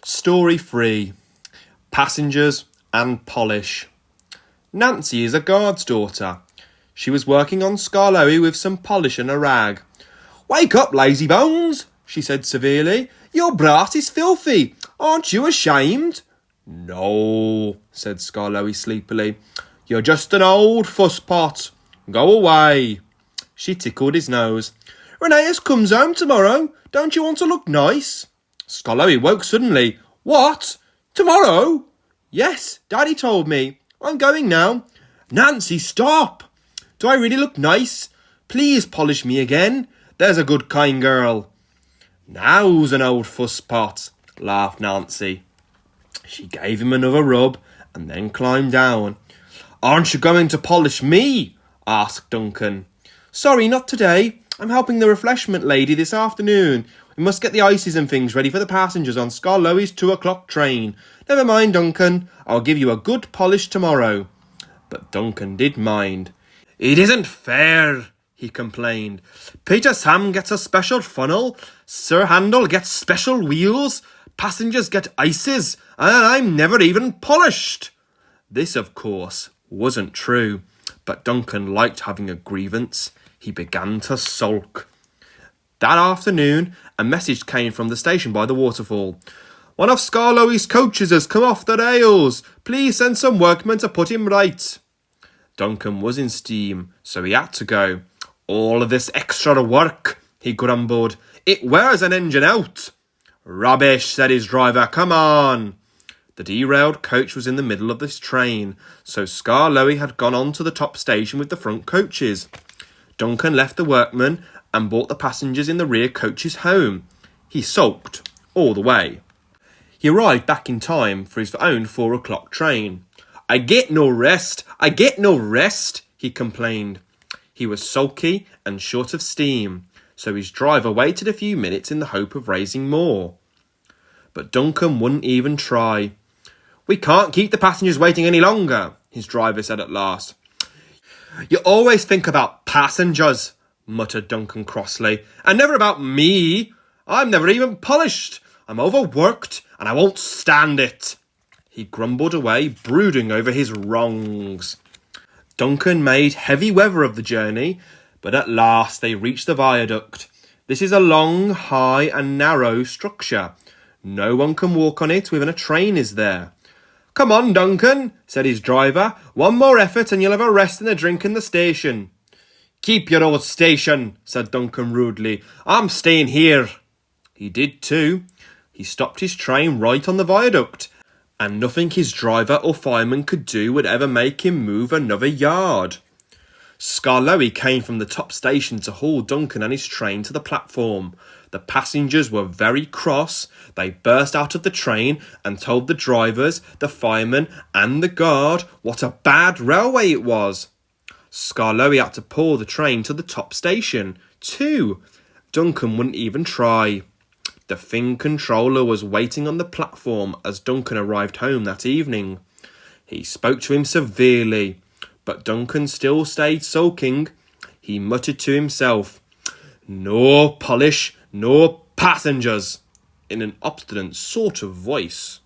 Story 3. Passengers and Polish. Nancy is a guard's daughter. She was working on Skarloey with some polish and a rag. "Wake up, lazy bones," she said severely. "Your brass is filthy. Aren't you ashamed?" "No," said Skarloey sleepily. "You're just an old fusspot. Go away." She tickled his nose. "Reneus comes home tomorrow. Don't you want to look nice?" Skarloey woke suddenly. "What? Tomorrow?" "Yes, Daddy told me. I'm going now." "Nancy, stop! Do I really look nice? Please polish me again. There's a good kind girl." "Now's an old fusspot," laughed Nancy. She gave him another rub and then climbed down. "Aren't you going to polish me?" asked Duncan. "Sorry, not today. I'm helping the refreshment lady this afternoon. We must get the ices and things ready for the passengers on Skarloey's 2 o'clock train. Never mind, Duncan. I'll give you a good polish tomorrow." But Duncan did mind. "It isn't fair," he complained. "Peter Sam gets a special funnel, Sir Handel gets special wheels, passengers get ices, and I'm never even polished." This, of course, wasn't true, but Duncan liked having a grievance. He began to sulk. That afternoon, a message came from the station by the waterfall. "One of Skarloey's coaches has come off the rails. Please send some workmen to put him right." Duncan was in steam, so he had to go. "All of this extra work," he grumbled. "It wears an engine out." "Rubbish," said his driver. "Come on." The derailed coach was in the middle of this train, so Skarloey had gone on to the top station with the front coaches. Duncan left the workmen and brought the passengers in the rear coaches home. He sulked all the way. He arrived back in time for his own 4 o'clock train. I get no rest, he complained. He was sulky and short of steam, so his driver waited a few minutes in the hope of raising more. But Duncan wouldn't even try. "We can't keep the passengers waiting any longer," his driver said at last. "You always think about passengers," muttered Duncan crossly, "and never about me. I'm never even polished. I'm overworked, and I won't stand it." He grumbled away, brooding over his wrongs. Duncan made heavy weather of the journey, but at last they reached the viaduct. This is a long, high and narrow structure. No one can walk on it when a train is there. "Come on, Duncan," said his driver. "One more effort and you'll have a rest and a drink in the station." "Keep your old station," said Duncan rudely. "I'm staying here." He did too. He stopped his train right on the viaduct, and nothing his driver or fireman could do would ever make him move another yard. Skarloey came from the top station to haul Duncan and his train to the platform. The passengers were very cross. They burst out of the train and told the drivers, the firemen and the guard what a bad railway it was. Skarloey had to pull the train to the top station, too. Duncan wouldn't even try. The Thing controller was waiting on the platform as Duncan arrived home that evening. He spoke to him severely, but Duncan still stayed sulking. He muttered to himself, "No polish, no passengers," in an obstinate sort of voice.